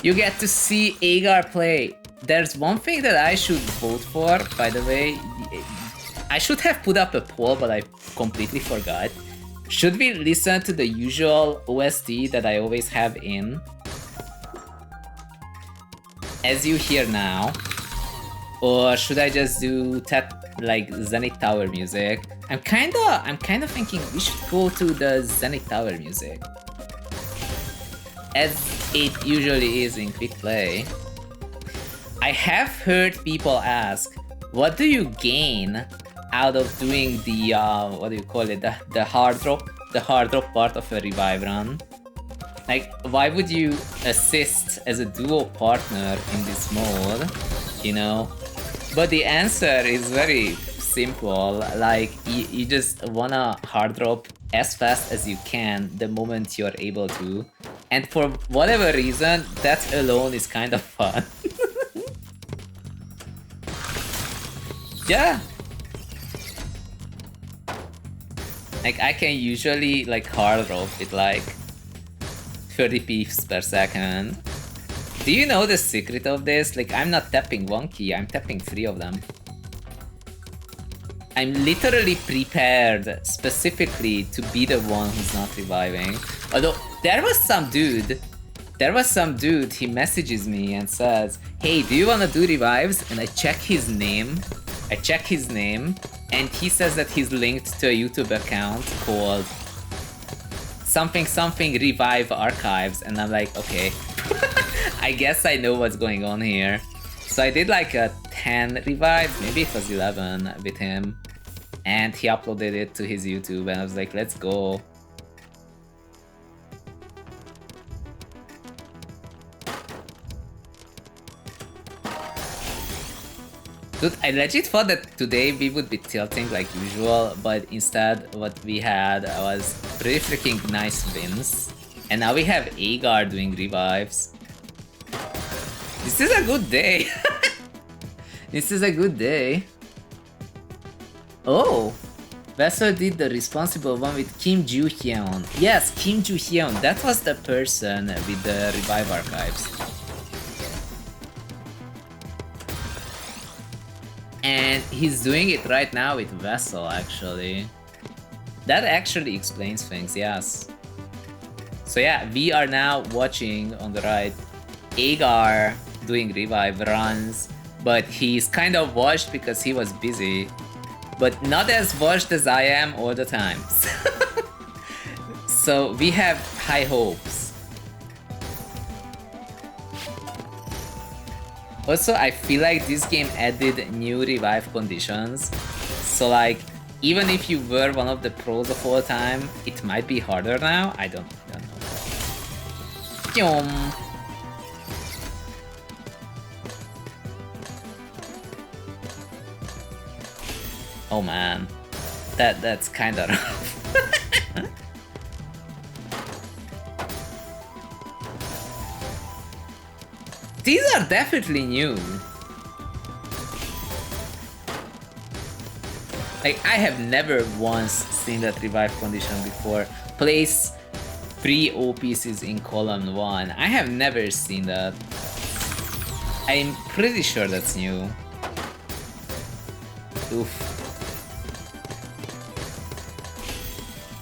You get to see Agar play. There's one thing that I should vote for, by the way. I should have put up a poll, but I completely forgot. Should we listen to the usual OST that I always have in? As you hear now. Or should I just do like Zenith Tower music? I'm kinda thinking we should go to the Zenith Tower music. As it usually is in quick play. I have heard people ask, what do you gain out of doing the what do you call it, the hard drop part of a revive run? Like, why would you assist as a duo partner in this mode, you know? But the answer is very simple. Like, you just wanna hard drop as fast as you can the moment you're able to, and for whatever reason, that alone is kind of fun. Yeah. Like, I can usually like hard drop with like 30 pips per second. Do you know the secret of this? Like, I'm not tapping one key, I'm tapping 3 of them. I'm literally prepared specifically to be the one who's not reviving. Although, there was some dude, he messages me and says, hey, do you wanna do revives? And I check his name, and he says that he's linked to a YouTube account called something revive archives, and I'm like, okay. I guess I know what's going on here. So I did like a 10 revives, maybe it was 11 with him, and he uploaded it to his YouTube, and I was like, let's go. Dude, I legit thought that today we would be tilting like usual, but instead what we had was pretty freaking nice wins. And now we have Agar doing revives. This is a good day. This is a good day. Oh, Vessel did the responsible one with Kim Joo-hyun. Yes, Kim Joo-hyun. That was the person with the revive archives. And he's doing it right now with Vessel, actually. That actually explains things, yes. So yeah, we are now watching on the right Agar doing revive runs, but he's kind of washed because he was busy, but not as washed as I am all the time. So we have high hopes. Also, I feel like this game added new revive conditions, so like, even if you were one of the pros of all time, it might be harder now. I don't know. Oh man, that's kind of rough. These are definitely new. Like, I have never once seen that revive condition before. Place 3 O pieces in column 1. I have never seen that. I'm pretty sure that's new. Oof.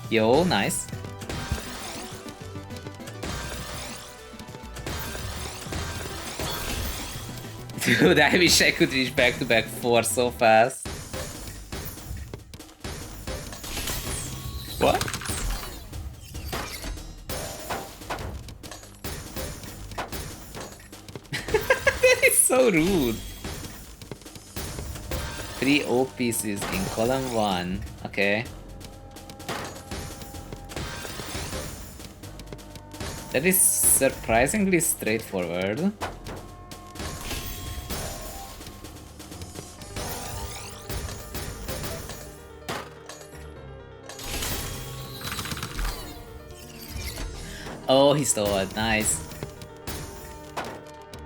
Yo, nice. Dude, I wish I could reach back-to-back 4 so fast. What? That is so rude. 3 O pieces in column 1. Okay. That is surprisingly straightforward. Oh, he stole it. Nice.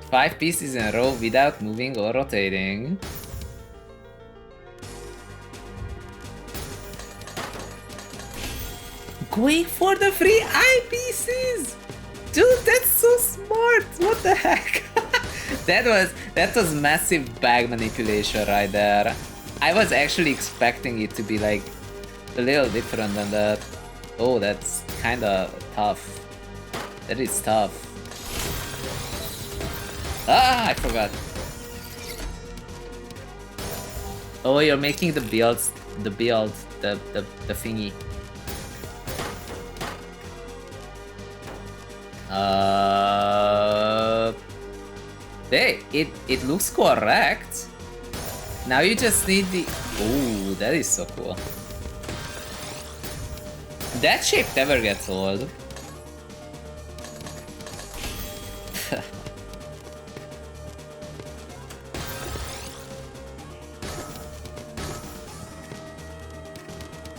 5 pieces in a row without moving or rotating. Going for the free eye pieces! Dude, that's so smart! What the heck? that was massive bag manipulation right there. I was actually expecting it to be like a little different than that. Oh, that's kinda tough. That is tough. Ah, I forgot. Oh, you're making the builds, the thingy. Hey, it looks correct. Now you just need the... Ooh, that is so cool. That shape never gets old.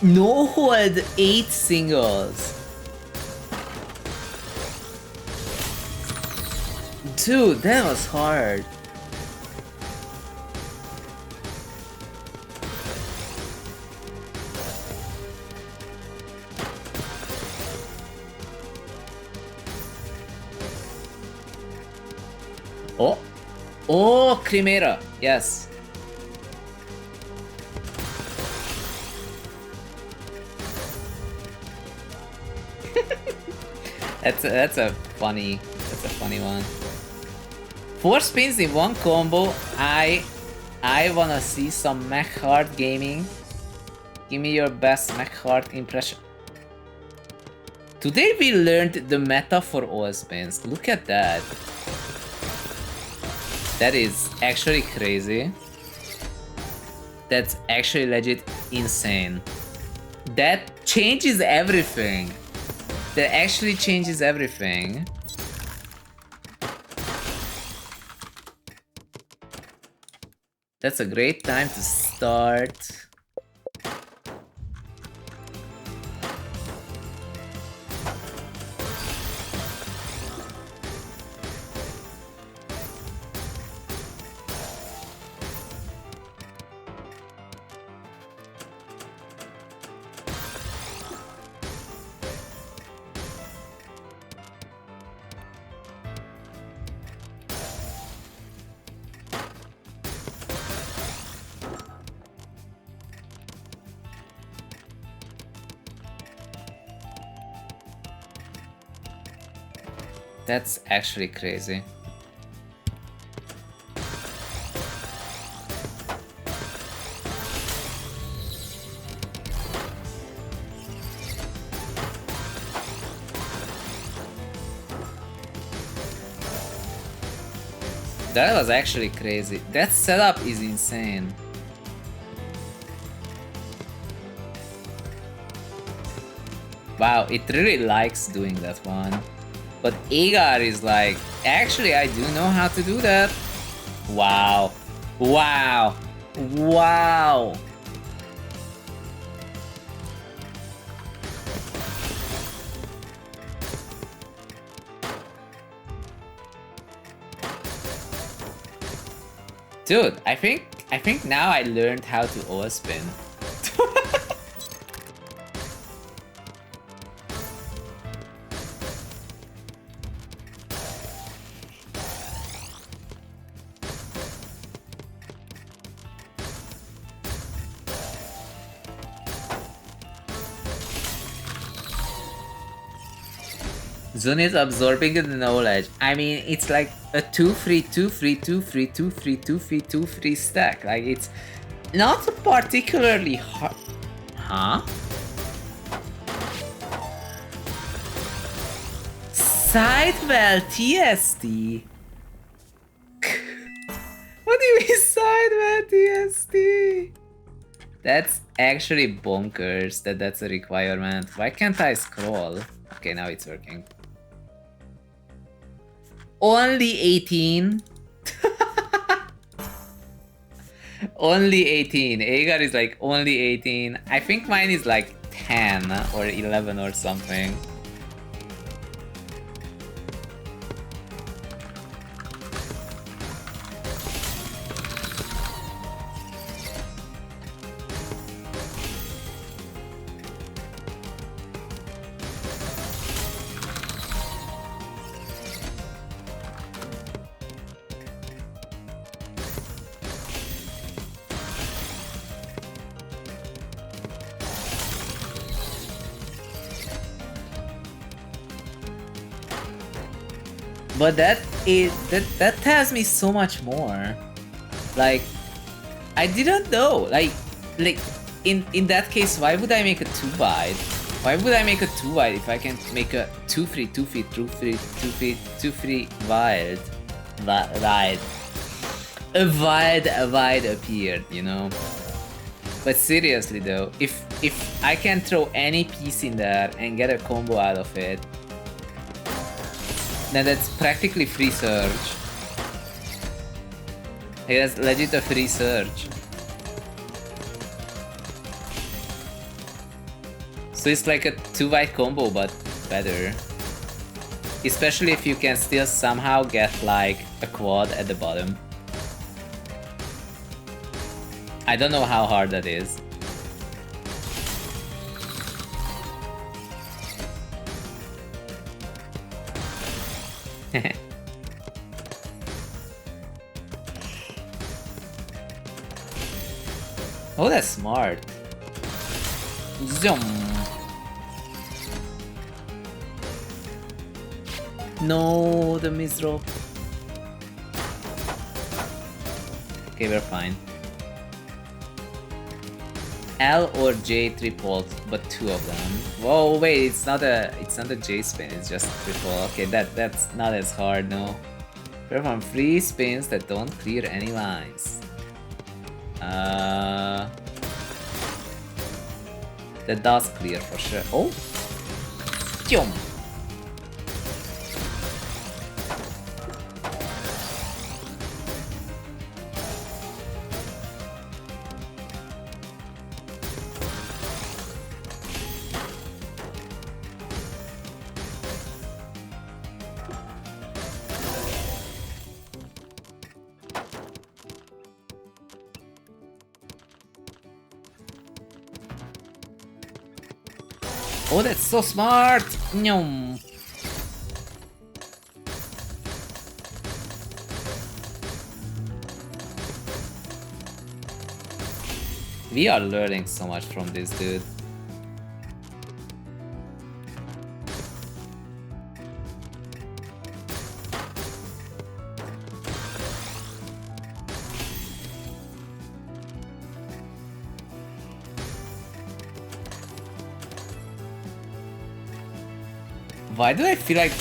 No hold 8 singles. Dude, that was hard. Oh, oh, Chimera, yes. that's a funny one. 4 spins in one combo. I wanna see some mech hard gaming. Give me your best mech hard impression. Today we learned the meta for all spins. Look at that. That is actually crazy. That's actually legit insane. That changes everything. That actually changes everything. That's a great time to start. That's actually crazy. That was actually crazy. That setup is insane. Wow, it really likes doing that one. But Agar is like, actually I do know how to do that. Wow. Wow. Wow. Dude, I think now I learned how to overspin. Zun is absorbing the knowledge. I mean, it's like a 2-free, 2-free, 2-free, 2-free, 2-free, 2-free stack. Like, it's not particularly hard. Huh? Sidewell TST. What do you mean Sidewell TST? That's actually bonkers that that's a requirement. Why can't I scroll? Okay, now it's working. Only 18? Only 18. Agar is like only 18. I think mine is like 10 or 11 or something. But that tells me so much more. Like, I didn't know. Like in that case, why would I make a 2-wide? Why would I make a 2-wide if I can make a 2-free, 2-free, 2-free, 2-free, 2-free wild? Wide. A wide appeared, you know? But seriously though, if I can throw any piece in there and get a combo out of it, then that's practically free surge. Hey, that's legit a free surge. So it's like a 2-wide combo, but better. Especially if you can still somehow get like a quad at the bottom. I don't know how hard that is. Oh, that's smart. Zoom. No, the misdrop. Okay, we're fine. L or J tripled, but 2 of them. Whoa, wait, it's not a J spin, it's just triple. Okay, that's not as hard, no. Perform 3 spins that don't clear any lines. That does clear for sure. Oh! Jump! Oh, that's so smart! Nyum. We are learning so much from this dude. Why do I feel like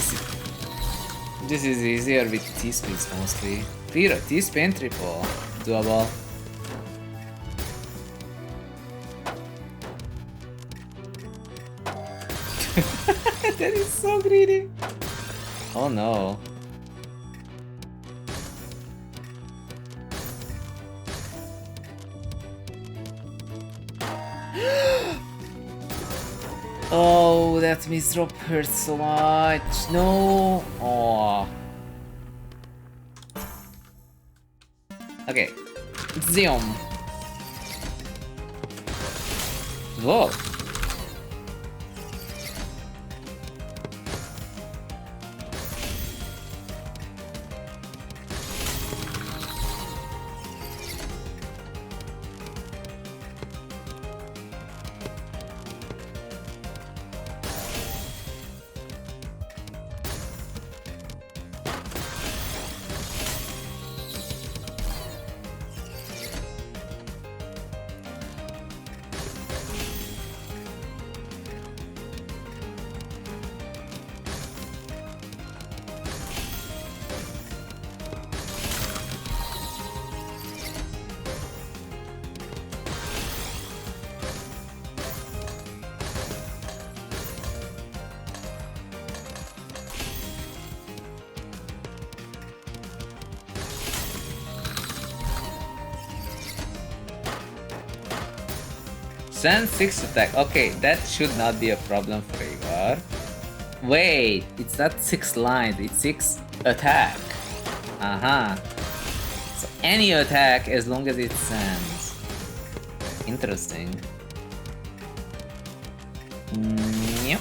this is easier with T-spins mostly? Clear, T-spin triple. Doable. That is so greedy. Oh no. Oh, that misdrop hurts so much. No. Oh. Okay. Zoom. Whoa. Send 6 attack. Okay, that should not be a problem for Igor. Wait, it's not 6 lines, it's 6 attack. So any attack as long as it sends. Interesting. Yep.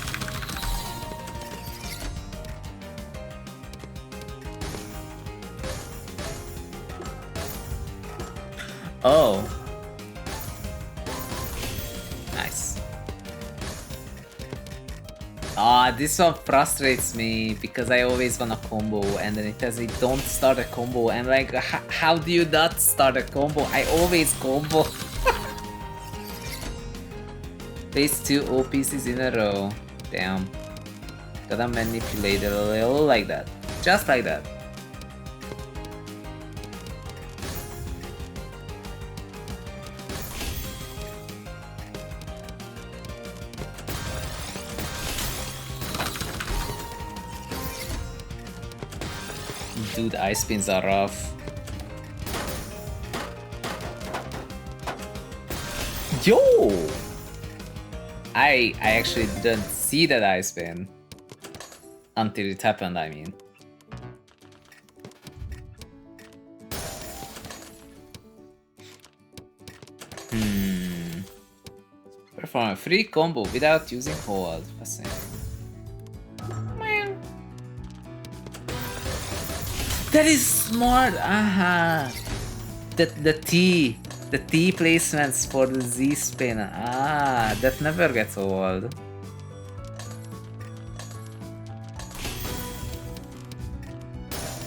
Oh. Nice. Ah, this one frustrates me because I always want a combo and then it says don't start a combo and like how do you not start a combo? I always combo. Face 2 OPCs in a row. Damn. Gotta manipulate it a little like that. Just like that. Dude, ice spins are rough. Yo! I actually didn't see that ice spin. Until it happened, I mean. Perform a free combo without using hold. Fascinating. That is smart! Aha! The T placements for the Z spin. Ah, that never gets old.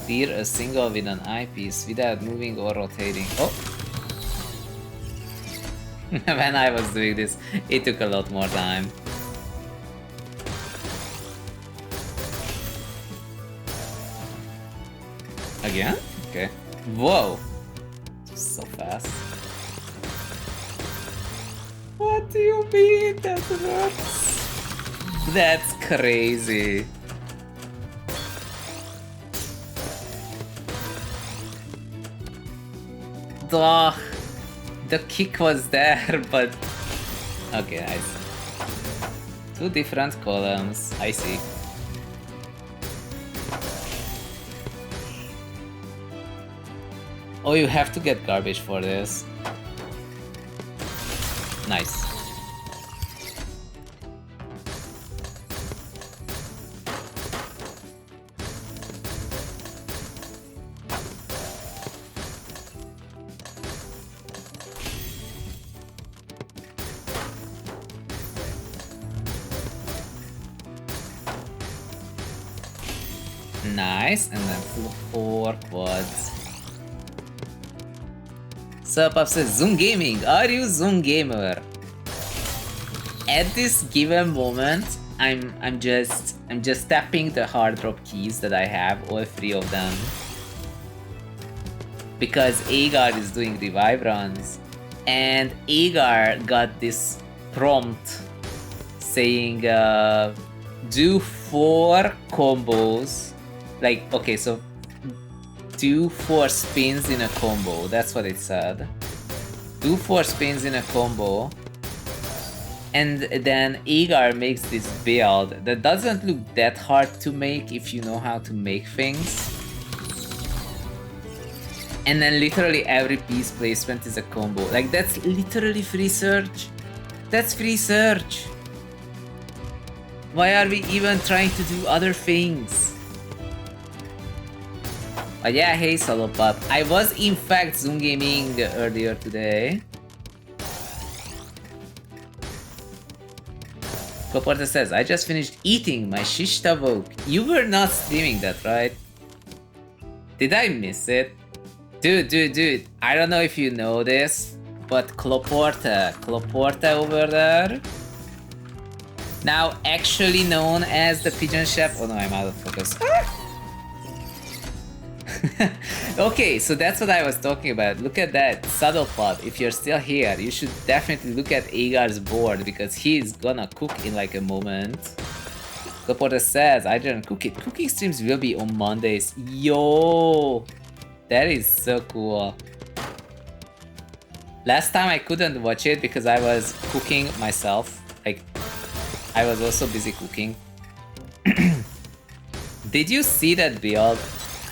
Clear a single with an eyepiece without moving or rotating. Oh! When I was doing this, it took a lot more time. Again? Okay. Whoa! So fast. What do you mean that works? That's crazy. Duh. The kick was there, but... Okay, I see. Two different columns. I see. Oh, you have to get garbage for this. Nice. Nice, and then 4 quads. Sup says ZhunGaming, are you ZhunGamer? At this given moment, I'm just tapping the hard drop keys that I have, all 3 of them. Because Agar is doing revive runs, and Agar got this prompt saying do 4 combos. Like, okay, so do 4 spins in a combo. That's what it said. Do 4 spins in a combo. And then Agar makes this build that doesn't look that hard to make if you know how to make things. And then literally every piece placement is a combo. Like, that's literally free search. That's free search. Why are we even trying to do other things? But yeah, hey Solopop. I was in fact ZhunGaming earlier today. Koporta says, I just finished eating my shish tavuk. You were not streaming that, right? Did I miss it? Dude, I don't know if you know this, but Kloporta over there, now actually known as the Pigeon Chef. Oh no, I'm out of focus. Okay, so that's what I was talking about. Look at that saddle pod. If you're still here, you should definitely look at Agar's board because he's gonna cook in like a moment. Laporta says, I didn't cook it. Cooking streams will be on Mondays. Yo, that is so cool. Last time I couldn't watch it because I was cooking myself. Like, I was also busy cooking. Did you see that build?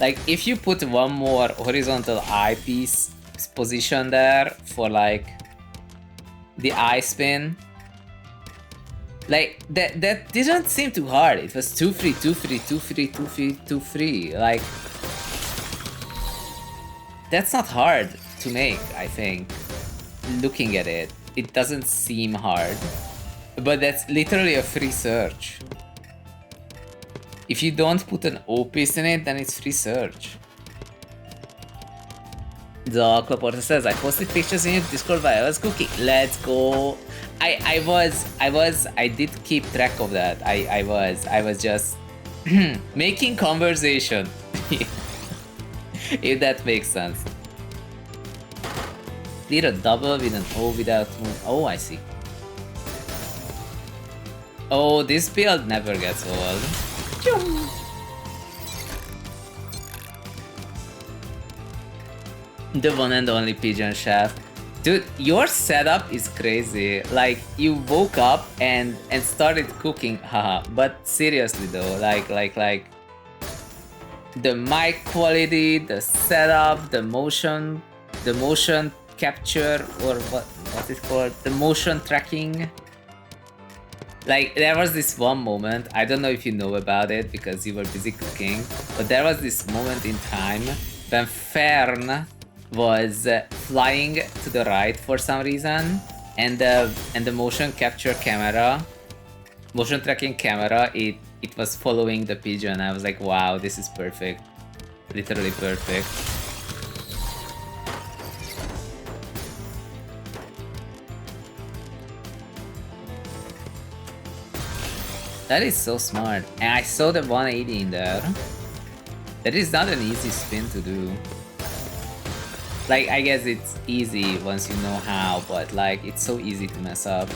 Like, if you put one more horizontal eyepiece position there for like the eye spin, like that didn't seem too hard. It was too free. Like, that's not hard to make, I think. Looking at it, it doesn't seem hard, but that's literally a free search. If you don't put an O piece in it, then it's free search. The Claporta says, I posted pictures in your Discord while I was cooking. Let's go. I did keep track of that. I was just making conversation. If that makes sense. Did a double with an O without move. Oh, I see. Oh, this build never gets old. The one and only pigeon chef. Dude, your setup is crazy. Like, you woke up and started cooking, haha. But seriously though, like the mic quality, the setup, the motion capture, or what is called, the motion tracking. Like, there was this one moment, I don't know if you know about it because you were busy cooking, but there was this moment in time when Fern was flying to the right for some reason, and the motion capture camera, motion tracking camera, it was following the pigeon. I was like, wow, this is perfect, literally perfect. That is so smart, and I saw the 180 in there. That is not an easy spin to do. Like, I guess it's easy once you know how, but like, it's so easy to mess up.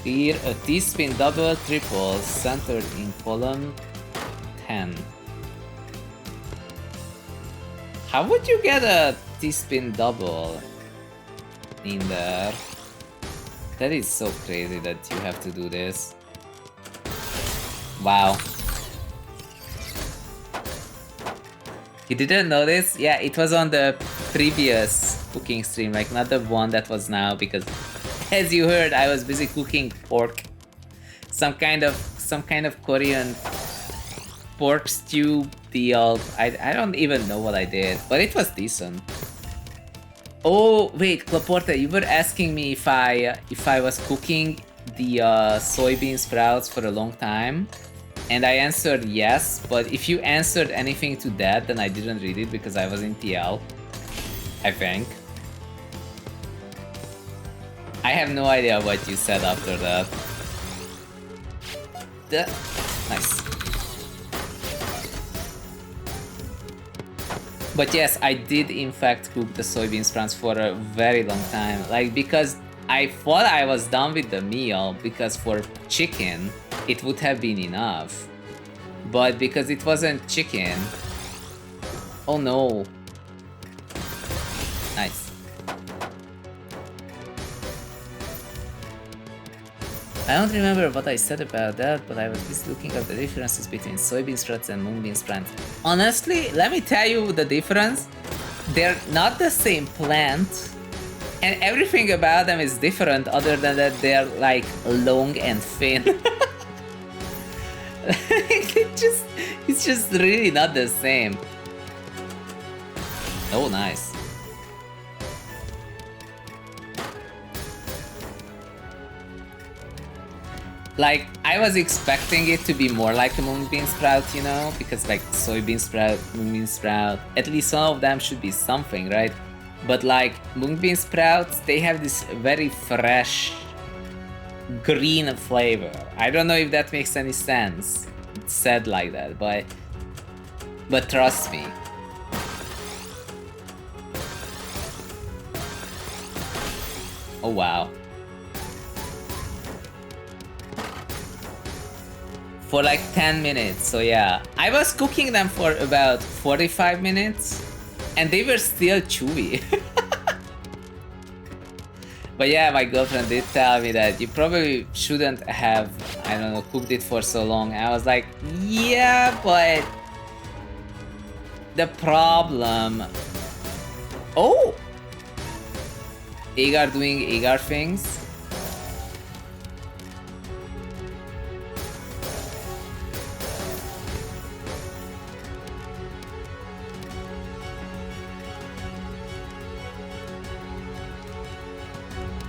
Here, a T-spin double, triple, centered in column 10. How would you get a T-spin double in there? That is so crazy that you have to do this. Wow. You didn't notice? Yeah, it was on the previous cooking stream, like not the one that was now, because as you heard, I was busy cooking pork. Some kind of Korean pork stew deal. I don't even know what I did, but it was decent. Oh wait, Claporta, you were asking me if I was cooking the soybean sprouts for a long time, and I answered yes. But if you answered anything to that, then I didn't read it because I was in TL, I think. I have no idea what you said after that. Nice. But yes, I did in fact cook the soybean sprouts for a very long time. Like, because I thought I was done with the meal, because for chicken, it would have been enough. But because it wasn't chicken... Oh no. Nice. I don't remember what I said about that, but I was just looking at the differences between soybean sprouts and mung bean sprouts. Honestly, let me tell you the difference. They're not the same plant, and everything about them is different other than that they're like long and thin. It's just really not the same. Oh, nice. Like, I was expecting it to be more like a mung bean sprout, you know? Because like soybean sprout, mung bean sprout, at least some of them should be something, right? But like mung bean sprouts, they have this very fresh green flavor. I don't know if that makes any sense. It's said like that, but trust me. Oh wow. For like 10 minutes, so yeah. I was cooking them for about 45 minutes, and they were still chewy. But yeah, my girlfriend did tell me that you probably shouldn't have, I don't know, cooked it for so long. I was like, yeah, but... the problem... Oh! Agar doing Agar things.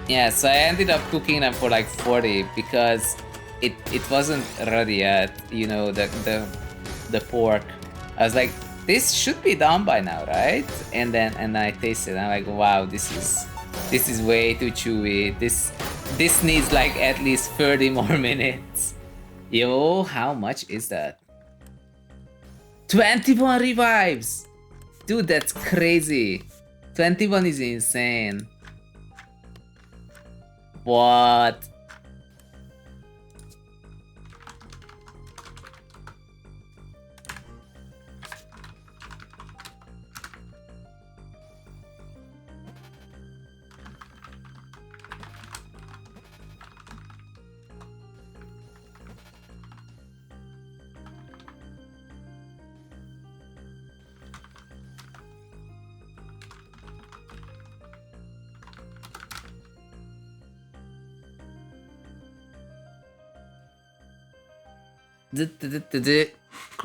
Yeah, so I ended up cooking them for like 40 because it wasn't ready yet, you know, the pork. I was like, this should be done by now, right? And I tasted it, I'm like, wow, this is way too chewy. This needs like at least 30 more minutes. Yo, how much is that? 21 revives! Dude, that's crazy. 21 is insane. What?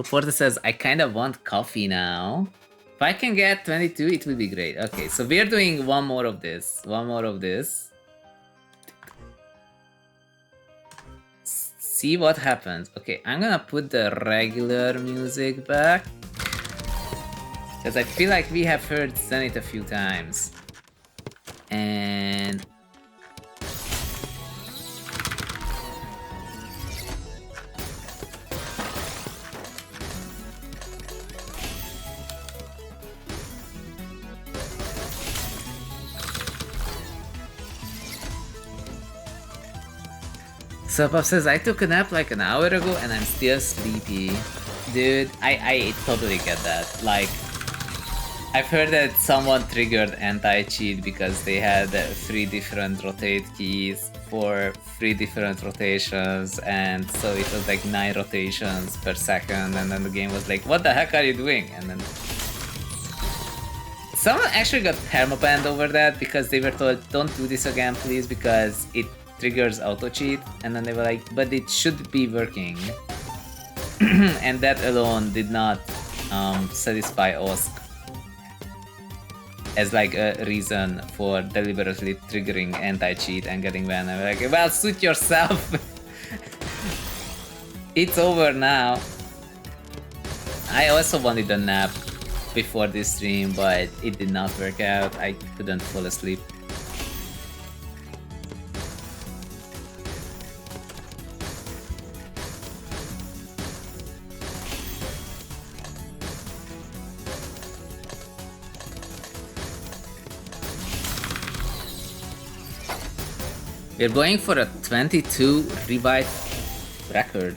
Porta says, I kind of want coffee now. If I can get 22, it will be great. Okay, so we're doing one more of this. One more of this. See what happens. Okay, I'm gonna put the regular music back. Because I feel like we have heard Zenith a few times. And... Supap says, I took a nap like an hour ago and I'm still sleepy. Dude, I totally get that. Like, I've heard that someone triggered anti-cheat because they had 3 different rotate keys for 3 different rotations, and so it was like 9 rotations per second, and then the game was like, what the heck are you doing? And then someone actually got permabanned over that because they were told, don't do this again please because it triggers auto cheat, and then they were like, but it should be working. And that alone did not satisfy OSC as like a reason for deliberately triggering anti-cheat and getting banned. I'm like, well, suit yourself. It's over now. I also wanted a nap before this stream, but it did not work out. I couldn't fall asleep. We're going for a 22 revive record.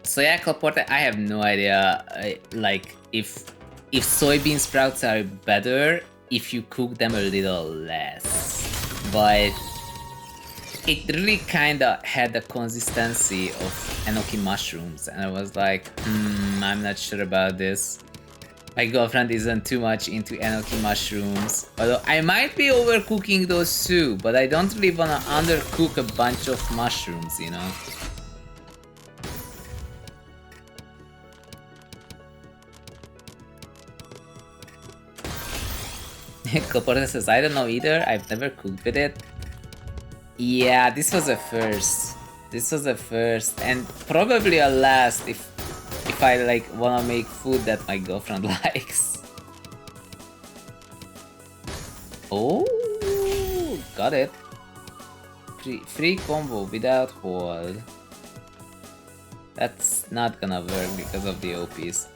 So yeah, Colporte, I have no idea like if soybean sprouts are better if you cook them a little less, but it really kinda had the consistency of enoki mushrooms, and I was like, I'm not sure about this. My girlfriend isn't too much into enoki mushrooms, although I might be overcooking those too, but I don't really wanna undercook a bunch of mushrooms, you know? Coporta says, I don't know either, I've never cooked with it. Yeah, this was a first. This was a first, and probably a last if I like wanna make food that my girlfriend likes. Oh, got it. Free combo without hold. That's not gonna work because of the OPs.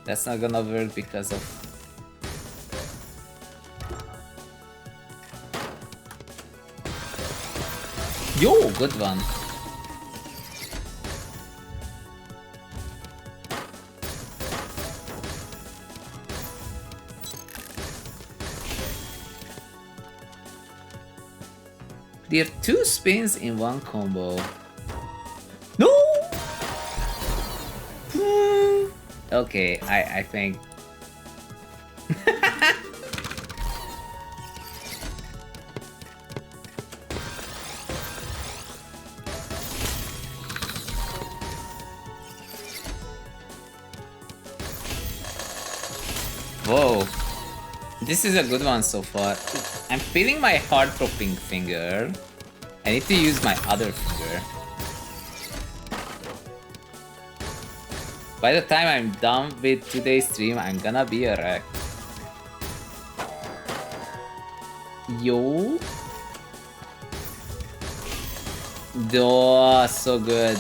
That's not gonna work because of... Yo, good one. There are 2 spins in one combo. No! Okay, I think... Whoa. This is a good one so far. I'm feeling my heart-dropping finger. I need to use my other finger. By the time I'm done with today's stream, I'm gonna be a wreck. Yo. Oh, so good.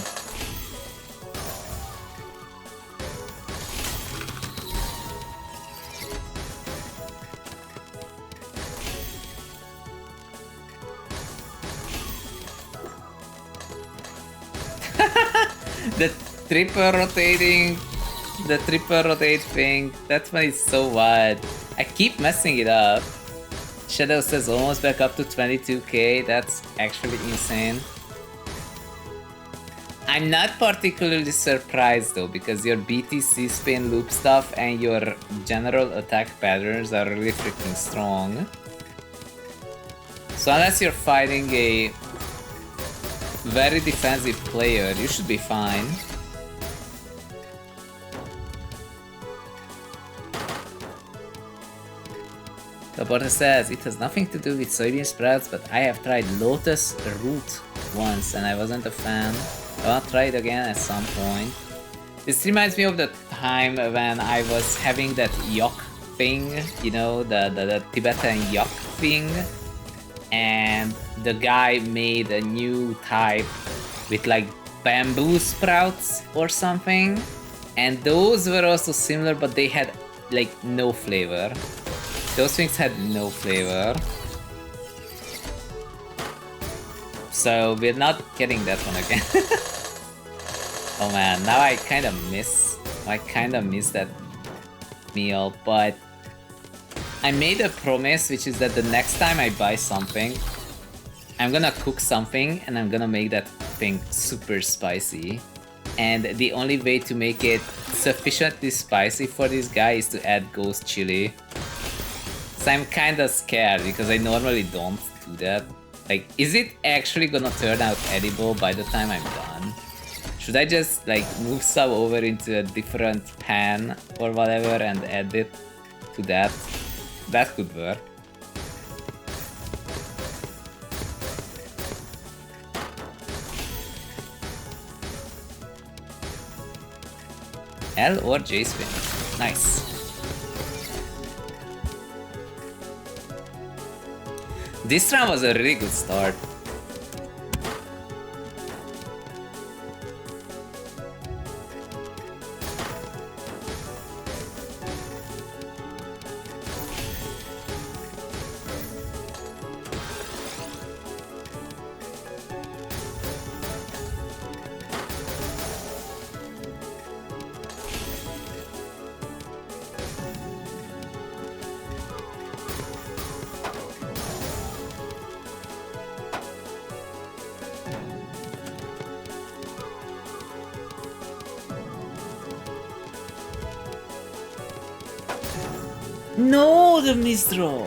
The triple rotate thing, that one is so bad. I keep messing it up. Shadow says almost back up to 22k, that's actually insane. I'm not particularly surprised though, because your BTC spin loop stuff and your general attack patterns are really freaking strong. So unless you're fighting a very defensive player, you should be fine. The bot says it has nothing to do with soybean sprouts, but I have tried lotus root once and I wasn't a fan. I'll try it again at some point. This reminds me of the time when I was having that yok thing, you know, the Tibetan yok thing. And the guy made a new type with like bamboo sprouts or something. And those were also similar, but they had like no flavor. Those things had no flavor. So we're not getting that one again. Oh man, now I kind of miss that meal, but I made a promise, which is that the next time I buy something, I'm gonna cook something and I'm gonna make that thing super spicy. And the only way to make it sufficiently spicy for this guy is to add ghost chili. So I'm kinda scared because I normally don't do that. Like, is it actually gonna turn out edible by the time I'm done? Should I just like move some over into a different pan or whatever and add it to that? That could work. L or J spin. Nice. This round was a really good start. No, the misdraw.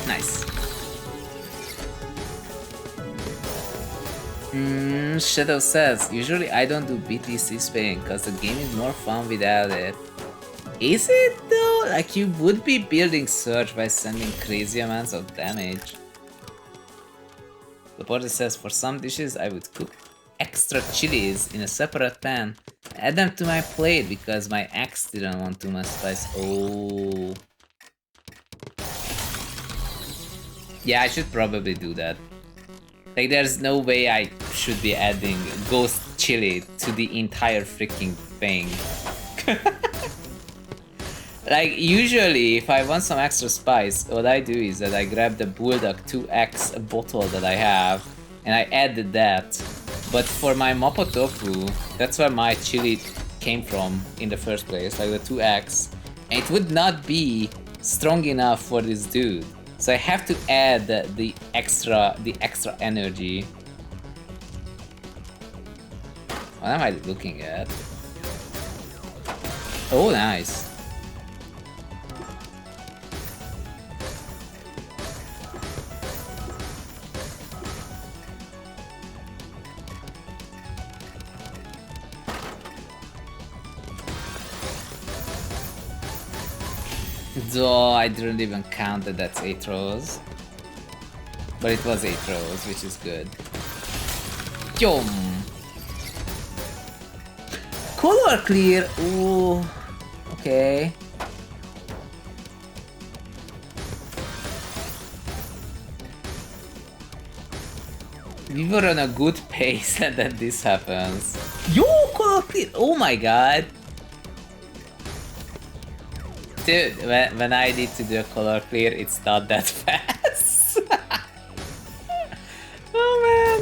Nice. Shadow says, usually I don't do BTC spinning because the game is more fun without it. Is it though? Like, you would be building Surge by sending crazy amounts of damage. The porter says, for some dishes I would cook extra chilies in a separate pan. Add them to my plate because my ex didn't want too much spice. Oh. Yeah, I should probably do that. Like, there's no way I should be adding ghost chili to the entire freaking thing. Like, usually, if I want some extra spice, what I do is that I grab the Bulldog 2X bottle that I have, and I add that. But for my Mapo Tofu, that's where my chili came from in the first place, like the 2X. And it would not be strong enough for this dude. So I have to add the extra energy. What am I looking at? Oh, nice. Though I didn't even count that that's 8 rows. But it was 8 rows, which is good. Yum! Color clear! Ooh. Okay. We were on a good pace and then this happens. Yo, color clear! Oh my god! Dude, when I need to do a color clear, it's not that fast. Oh man!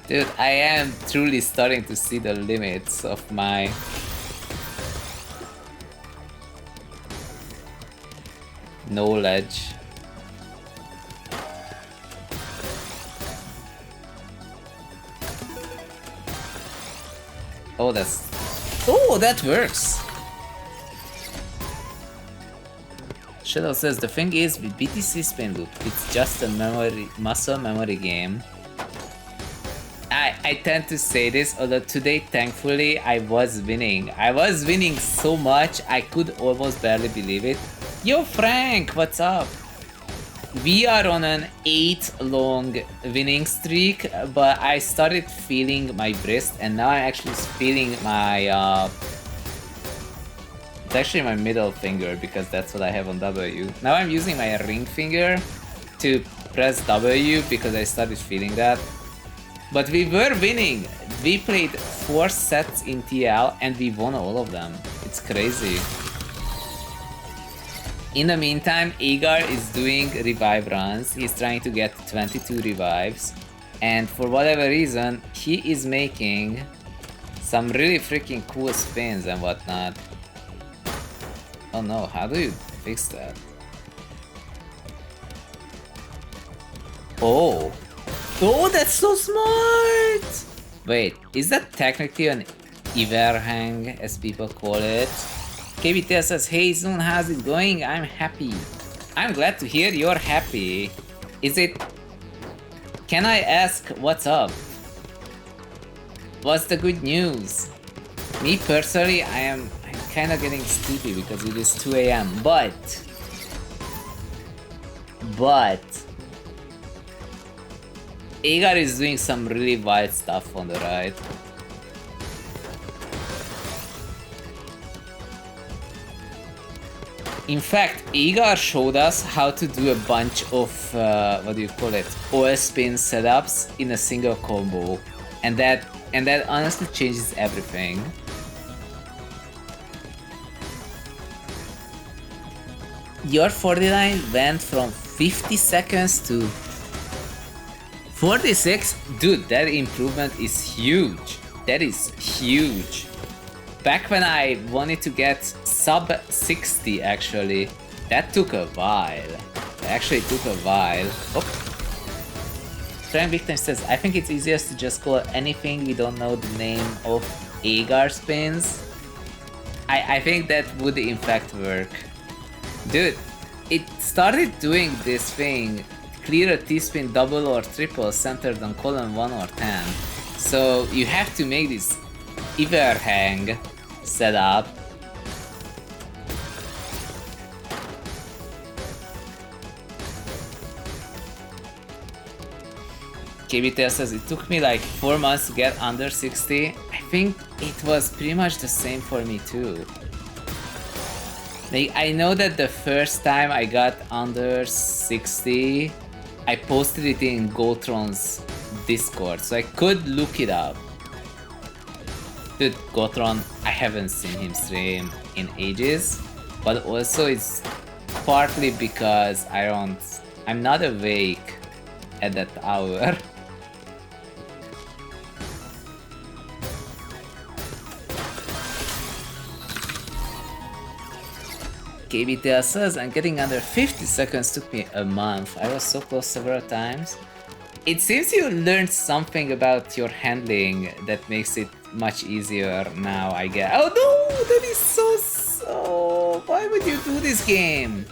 Dude, I am truly starting to see the limits of my... knowledge. Oh, that's... Oh, that works! Shadow says, the thing is, with BTC spin loop, it's just a muscle memory game. I tend to say this, although today, thankfully, I was winning. I was winning so much, I could almost barely believe it. Yo, Frank, what's up? We are on an 8-long winning streak, but I started feeling my wrist, and now I'm actually feeling my, it's actually my middle finger, because that's what I have on W. Now I'm using my ring finger to press W, because I started feeling that. But we were winning! We played 4 sets in TL, and we won all of them. It's crazy. In the meantime, Agar is doing revive runs. He's trying to get 22 revives. And for whatever reason, he is making some really freaking cool spins and whatnot. Oh no, how do you fix that? Oh. Oh, that's so smart! Wait, is that technically an overhang, as people call it? KBT says, hey Zun, how's it going? I'm happy. I'm glad to hear you're happy. Is it... Can I ask what's up? What's the good news? Me personally, I'm kinda getting sleepy because it is 2 AM, but... Agar is doing some really wild stuff on the right. In fact, Agar showed us how to do a bunch of, what do you call it, oil spin setups in a single combo. And that honestly changes everything. Your 49 went from 50 seconds to 46? Dude, that improvement is huge. That is huge. Back when I wanted to get sub 60 actually, that took a while. It actually took a while. Oh. Frank Victim says, I think it's easiest to just call anything we don't know the name of Agar spins. I think that would in fact work. Dude, it started doing this thing. Clear a T-spin double or triple centered on column 1 or 10. So you have to make this overhang setup. KBTL says it took me like 4 months to get under 60. I think it was pretty much the same for me too. Like, I know that the first time I got under 60, I posted it in Gotron's Discord, so I could look it up. Dude, Gotron, I haven't seen him stream in ages, but also it's partly because I'm not awake at that hour. KBTL says, I'm getting under 50 seconds took me a month. I was so close several times. It seems you learned something about your handling that makes it much easier now, I guess. Oh no! That is so... Why would you do this game?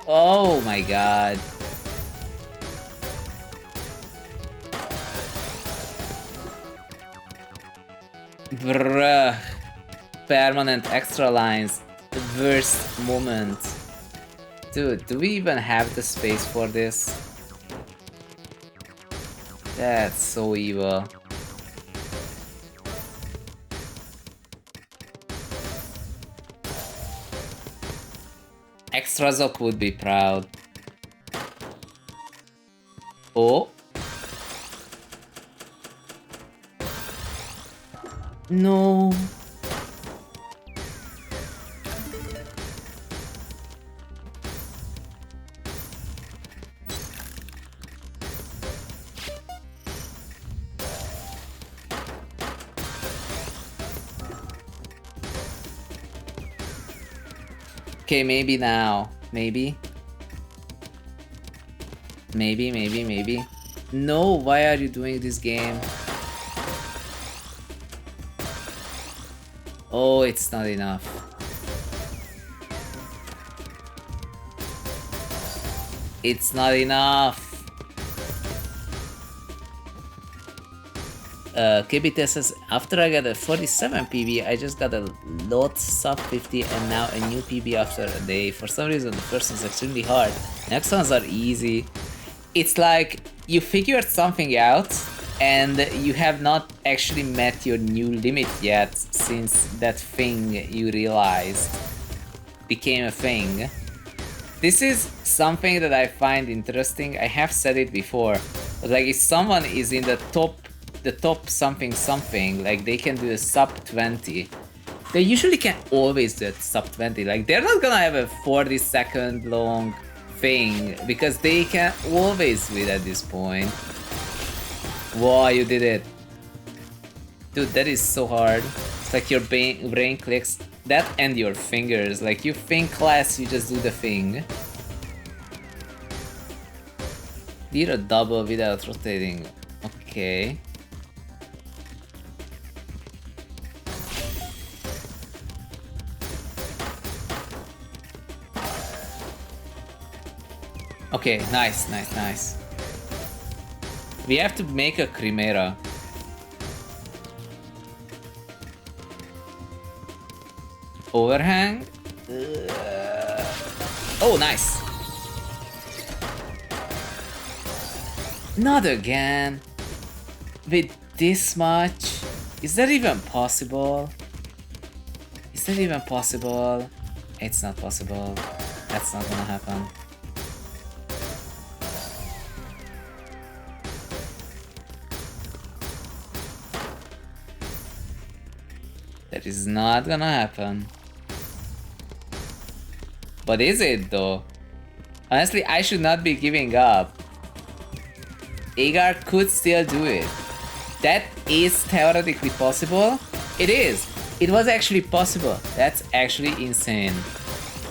Oh my god. Bruh. Permanent extra lines. worst moment. Dude, do we even have the space for this? That's so evil. Extra Zok would be proud. Oh. No. Okay, maybe now. Maybe. Maybe. No, why are you doing this game? Oh, it's not enough. It's not enough. KBT says, after I got a 47 PB, I just got a lot sub 50 and now a new PB after a day. For some reason, the first one's extremely hard. Next ones are easy. It's like you figured something out and you have not actually met your new limit yet since that thing you realized became a thing. This is something that I find interesting. I have said it before, but like if someone is in the top something, like they can do a sub 20. They usually can always do a sub 20. Like they're not gonna have a 40-second long thing because they can always win at this point. Wow, you did it. Dude, that is so hard. It's like your brain clicks that and your fingers. Like you think less, you just do the thing. Did a double without rotating. Okay. Okay, nice. We have to make a Chimera. Overhang? Oh, nice. Not again. With this much? Is that even possible? It's not possible. That's not gonna happen. That is not gonna happen. But is it though? Honestly, I should not be giving up. Agar could still do it. That is theoretically possible. It is. It was actually possible. That's actually insane.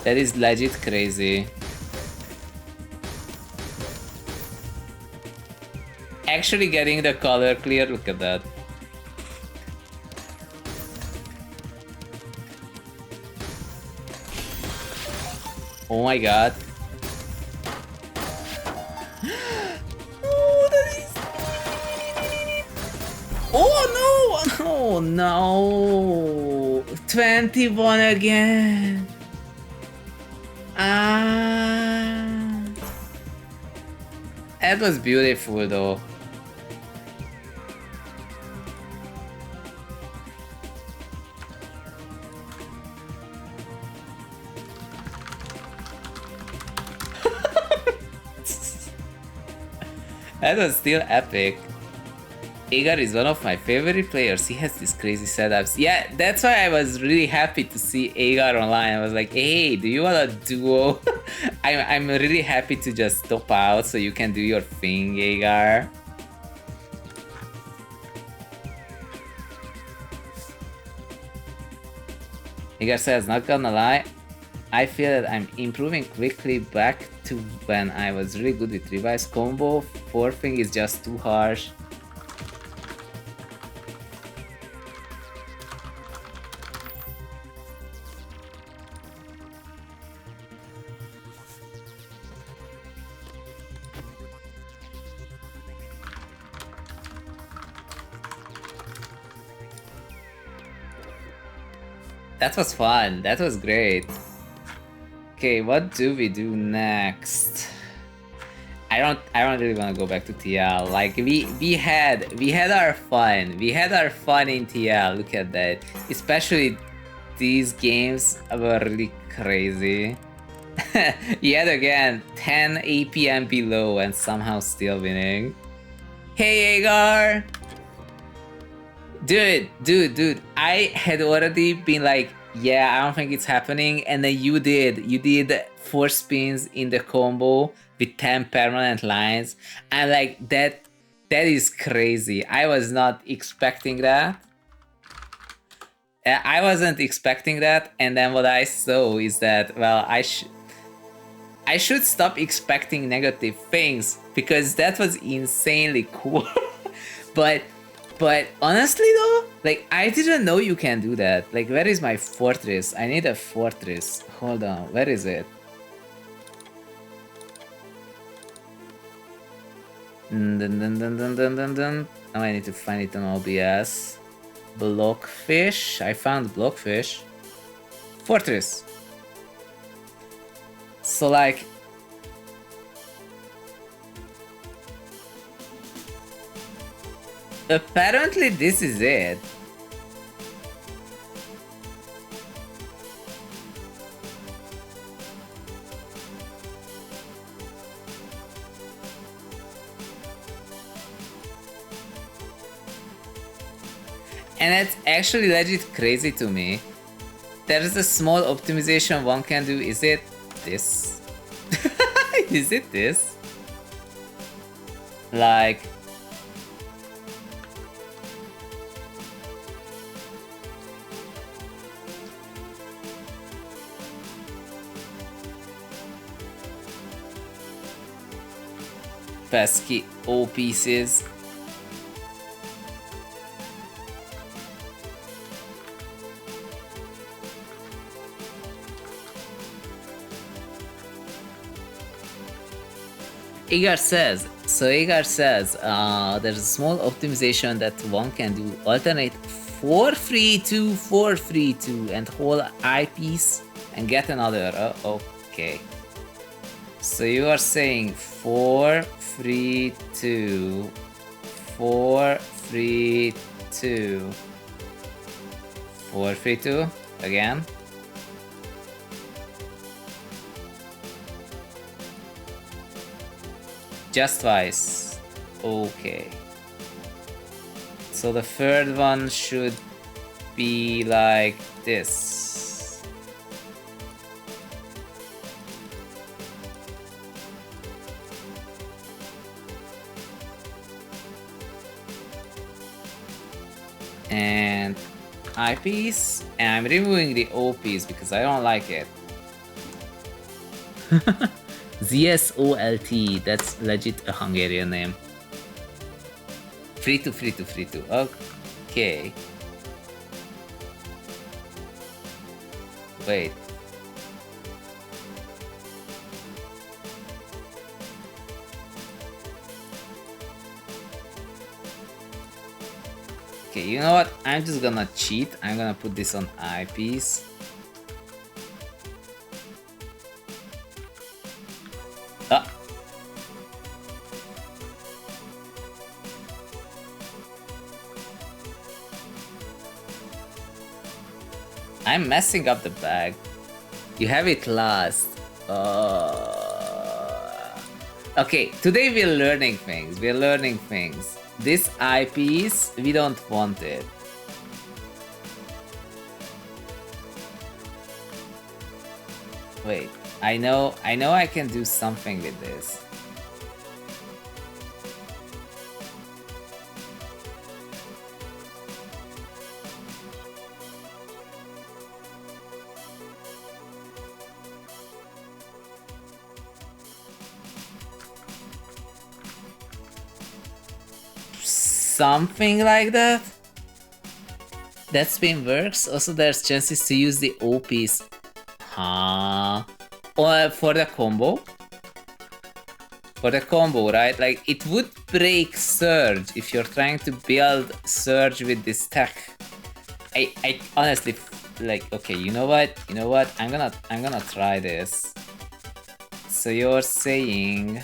That is legit crazy. Actually getting the color clear, look at that. Oh my god. Oh, that is... Oh no! Oh no! 21 again! Ah. That was beautiful though. That was still epic. Agar is one of my favorite players. He has these crazy setups. Yeah, that's why I was really happy to see Agar online. I was like, hey, do you want a duo? I'm really happy to just stop out so you can do your thing, Agar. Agar says, not gonna lie, I feel that I'm improving quickly back to when I was really good with revives. Combo forfing is just too harsh. That was fun. That was great. Okay, what do we do next? I don't really want to go back to TL. Like we had our fun. We had our fun in TL. Look at that. Especially these games were really crazy. Yet again, 10 APM below and somehow still winning. Hey Agar! Dude, I had already been like, yeah, I don't think it's happening, and then you did 4 spins in the combo with 10 permanent lines, and like that is crazy. I was not expecting that. I wasn't expecting that, and then what I saw is that, well, I should stop expecting negative things, because that was insanely cool. But honestly though, like, I didn't know you can do that. Like, where is my fortress? I need a fortress. Hold on, where is it? Now I need to find it on OBS. Blockfish. I found Blockfish. Fortress. So like, apparently this is it. And it's actually legit crazy to me. There's a small optimization one can do. Is it this? Is it this? Like, pesky O pieces. Agar says, there's a small optimization that one can do. Alternate 4-3-2, 4-3-2 and whole eyepiece and get another. Okay. So you are saying 4-3-2, 4-3-2, 4-3-2 again. Just twice. Okay. So the third one should be like this. And eyepiece, and I'm removing the O piece because I don't like it. ZSOLT, that's legit a Hungarian name. Free to. Okay. Wait. Okay, you know what? I'm just gonna cheat. I'm gonna put this on eyepiece. I'm messing up the bag. You have it last. Okay, today we're learning things. This eyepiece, we don't want it. Wait, I know I can do something with this. Something like that? That spin works. Also, there's chances to use the O piece. Or for the combo. For the combo, right? Like, it would break Surge if you're trying to build Surge with this tech. I honestly like, okay, you know what? You know what? I'm gonna try this. So you're saying,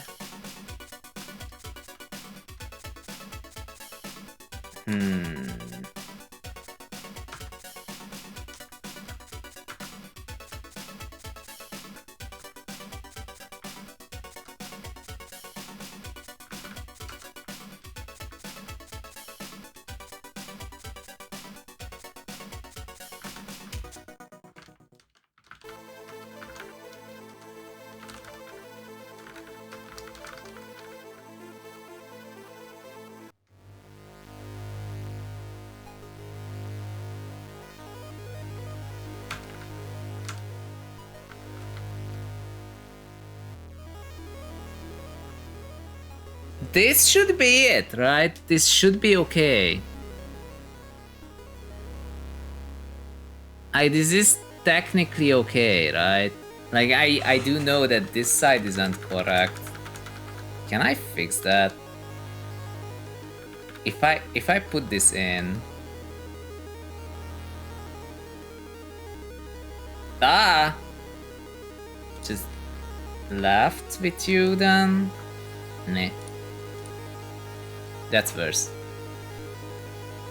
this should be it, right? This should be okay. This is technically okay, right? Like, I do know that this side isn't correct. Can I fix that? If I put this in... Ah! Just left with you then? Nah. That's worse.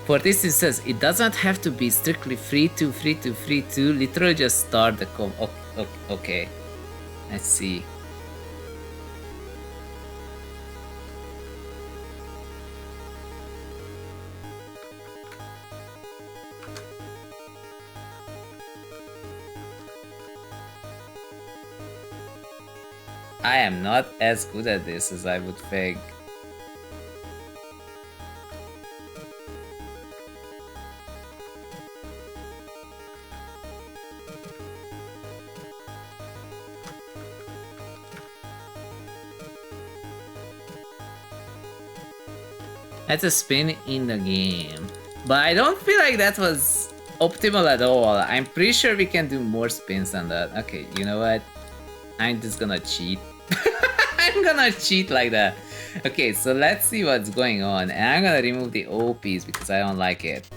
For this it says, it doesn't have to be strictly free to, literally just start the com. Okay. Let's see. I am not as good at this as I would think. That's a spin in the game. But I don't feel like that was optimal at all. I'm pretty sure we can do more spins than that. Okay, you know what? I'm just gonna cheat. I'm gonna cheat like that. Okay, so let's see what's going on. And I'm gonna remove the O piece because I don't like it.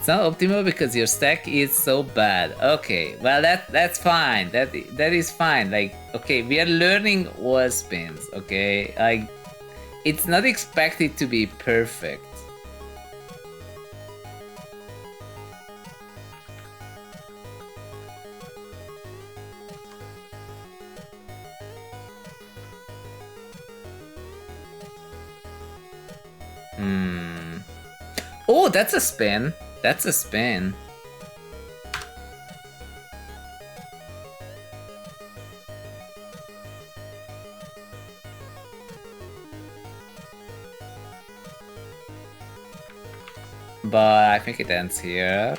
It's not optimal because your stack is so bad. Okay, well that's fine. That is fine. Like, okay, we are learning all spins, okay? Like, it's not expected to be perfect. Oh, that's a spin. That's a spin. But I think it ends here.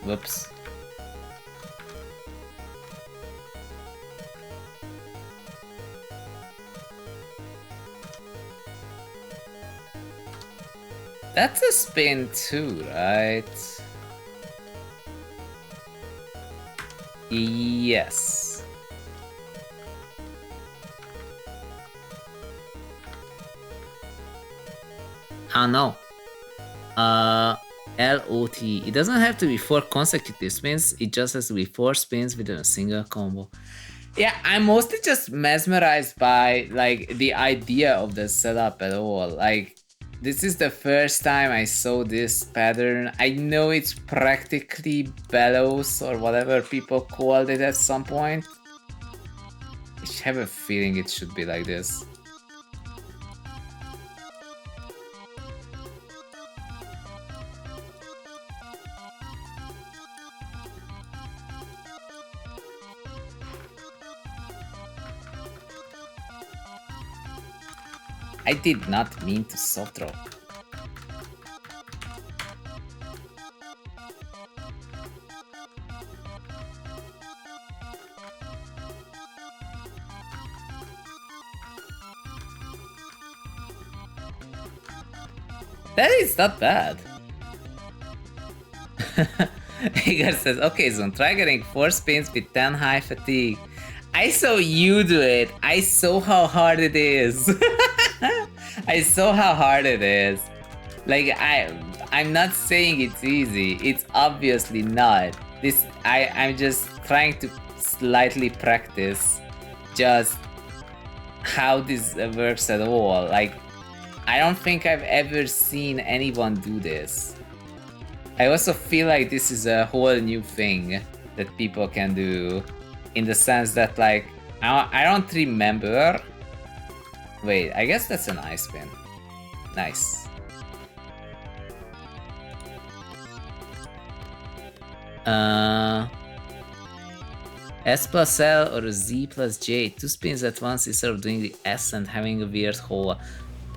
Whoops. That's a spin too, right? Yes. Oh no. LOT. It doesn't have to be 4 consecutive spins, it just has to be 4 spins within a single combo. Yeah, I'm mostly just mesmerized by like the idea of the setup at all. Like, this is the first time I saw this pattern. I know it's practically bellows or whatever people called it at some point. I have a feeling it should be like this. I did not mean to soft draw. That is not bad. Igor says, okay, Zun, try getting 4 spins with 10 high fatigue. I saw you do it. I saw how hard it is. I saw how hard it is. Like I'm not saying it's easy. It's obviously not. I'm just trying to slightly practice just how this works at all. Like I don't think I've ever seen anyone do this. I also feel like this is a whole new thing that people can do, in the sense that like I don't remember. Wait, I guess that's an ice spin. Nice. S plus L or Z plus J, 2 spins at once instead of doing the S and having a weird hole.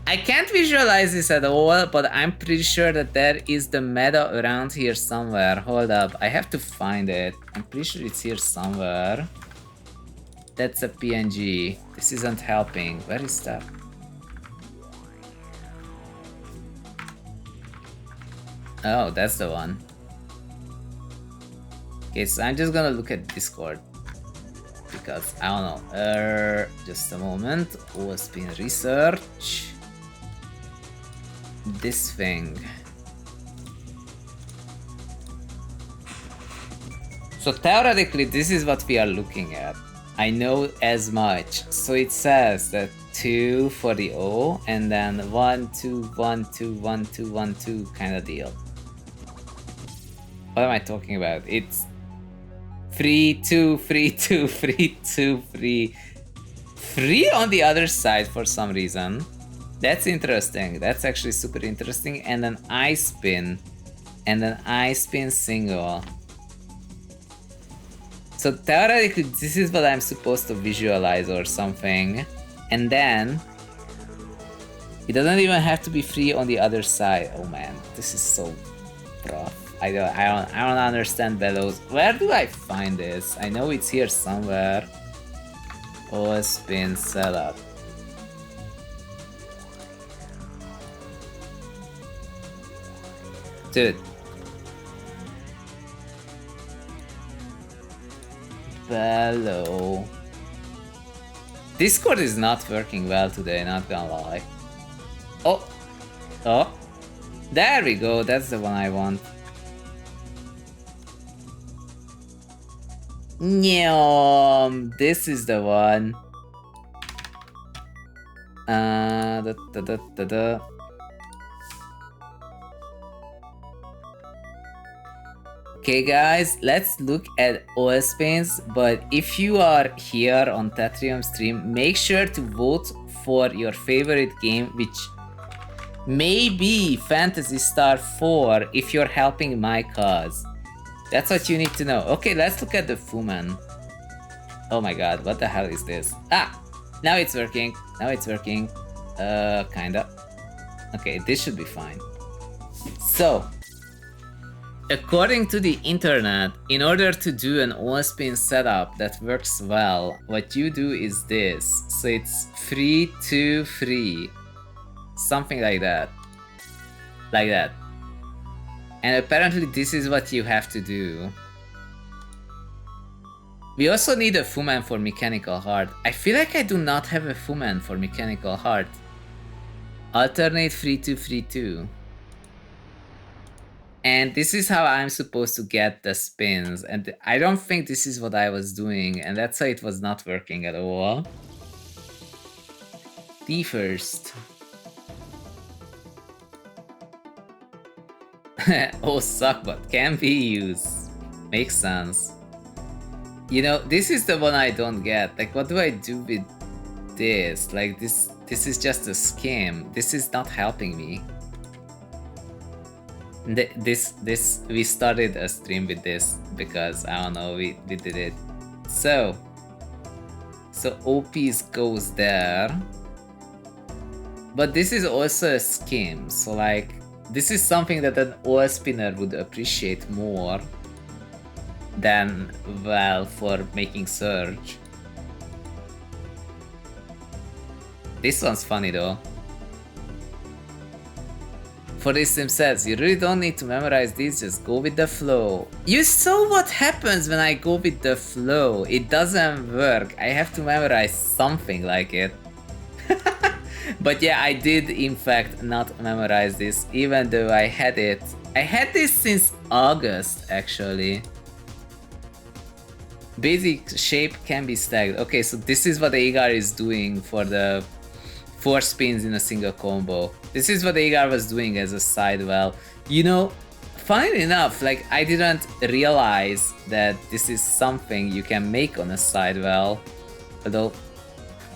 I can't visualize this at all, but I'm pretty sure that there is the meta around here somewhere. Hold up, I have to find it. I'm pretty sure it's here somewhere. That's a PNG. This isn't helping. Where is that? Oh, that's the one. Okay, so I'm just gonna look at Discord, because I don't know. Just a moment. OSPin research. This thing. So theoretically, this is what we are looking at. I know as much. So it says that 2 for the O, and then 1, 2, 1, 2, 1, 2, 1, 2 kind of deal. What am I talking about? It's 3, 2, 3, 2, 3, 2, 3. 3 on the other side for some reason. That's interesting. That's actually super interesting. And then I spin. And then I spin single. So theoretically, this is what I'm supposed to visualize or something. And then it doesn't even have to be 3 on the other side. Oh man, this is so rough. I don't understand bellows. Where do I find this? I know it's here somewhere. OS spin setup. Dude. Bellow. Discord is not working well today, not gonna lie. Oh. Oh. There we go, that's the one I want. Nyom, this is the one. Okay guys, let's look at OS spins, but if you are here on Tetrium stream, make sure to vote for your favorite game, which may be Phantasy Star 4 if you're helping my cause. That's what you need to know. Okay, let's look at the Fuman. Oh my god, what the hell is this? Ah! Now it's working. Now it's working. Kinda. Okay, this should be fine. So, according to the internet, in order to do an OSPin setup that works well, what you do is this. So it's 3, 2, 3. Something like that. Like that. And apparently this is what you have to do. We also need a Fuman for Mechanical Heart. I feel like I do not have a Fuman for Mechanical Heart. Alternate 3, 2, 3, 2. And this is how I'm supposed to get the spins. And I don't think this is what I was doing. And that's why it was not working at all. D first. Oh, suck, but can be used. Makes sense. You know, this is the one I don't get. Like, what do I do with this? Like, this is just a scam. This is not helping me. We started a stream with this because, I don't know, we did it. So OPs goes there. But this is also a scheme, so like, this is something that an OS spinner would appreciate more than, well, for making surge. This one's funny though. For this sim says, you really don't need to memorize these, just go with the flow. You saw what happens when I go with the flow. It doesn't work. I have to memorize something like it. But yeah, I did in fact not memorize this, even though I had it. I had this since August, actually. Basic shape can be stacked. Okay, so this is what the Agar is doing for the 4 spins in a single combo. This is what the Agar was doing as a side well. You know, funny enough, like I didn't realize that this is something you can make on a side well. Although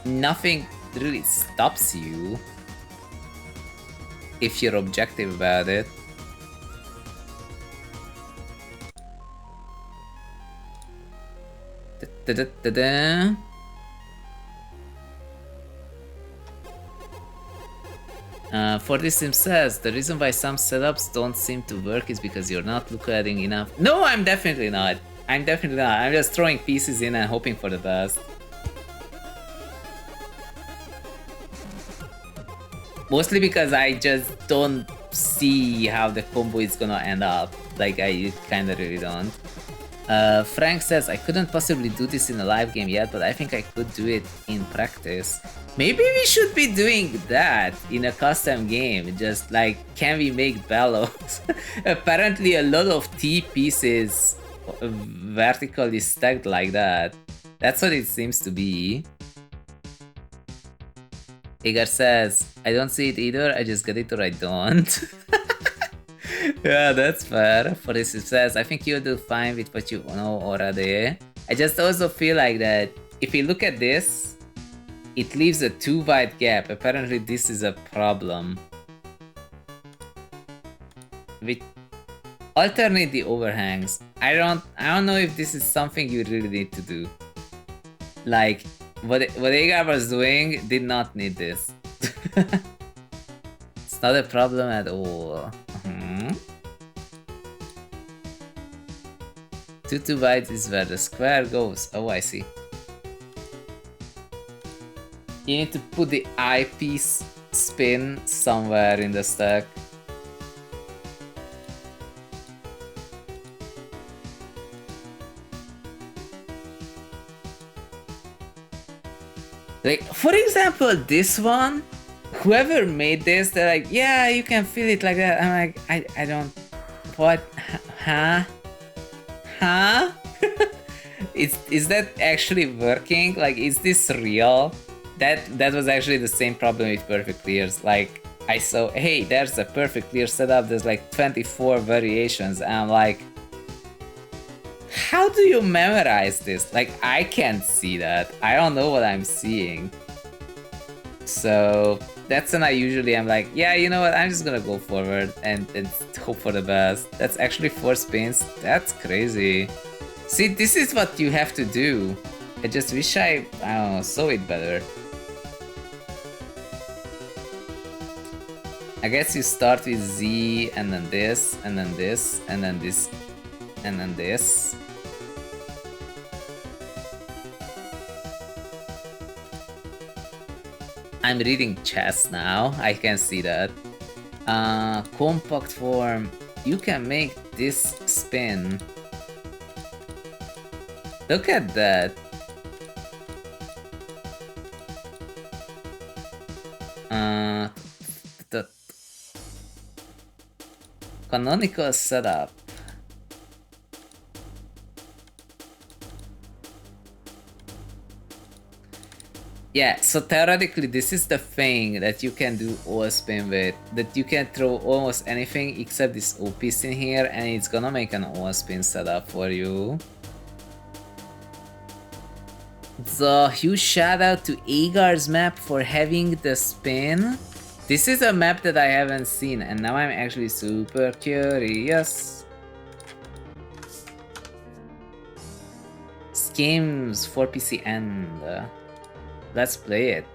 nothing really stops you if you're objective about it. For this sim says, the reason why some setups don't seem to work is because you're not looking enough. No, I'm definitely not. I'm just throwing pieces in and hoping for the best. Mostly because I just don't see how the combo is gonna end up. Like, I kinda really don't. Frank says, I couldn't possibly do this in a live game yet, but I think I could do it in practice. Maybe we should be doing that in a custom game. Just like, can we make bellows? Apparently a lot of T pieces vertically stacked like that. That's what it seems to be. Agar says, I don't see it either, I just get it or I don't. Yeah, that's fair. For this it says, I think you'll do fine with what you know already. I just also feel like that if you look at this, it leaves a too wide gap. Apparently this is a problem. We alternate the overhangs. I don't know if this is something you really need to do. Like, what Agar was doing did not need this. It's not a problem at all. 2 wide is where the square goes. Oh, I see. You need to put the eyepiece spin somewhere in the stack. Like, for example, this one, whoever made this, they're like, yeah, you can feel it like that. I'm like, I don't, what, huh? Huh? Is that actually working? Like, is this real? That was actually the same problem with perfect clears. Like, I saw, hey, there's a perfect clear setup, there's like 24 variations, and I'm like, how do you memorize this? Like, I can't see that. I don't know what I'm seeing. So that's when I'm like, yeah, you know what, I'm just gonna go forward and hope for the best. That's actually 4 spins. That's crazy. See, this is what you have to do. I just wish I don't know, saw it better. I guess you start with Z and then this, and then this, and then this, and then this. I'm reading chess now, I can see that. Compact form, you can make this spin. Look at that. The canonical setup. Yeah, so theoretically this is the thing that you can do all spin with, that you can throw almost anything except this O piece in here and it's gonna make an all spin setup for you. So huge shout out to Agar's map for having the spin. This is a map that I haven't seen and now I'm actually super curious. Schemes for PC end. Let's play it.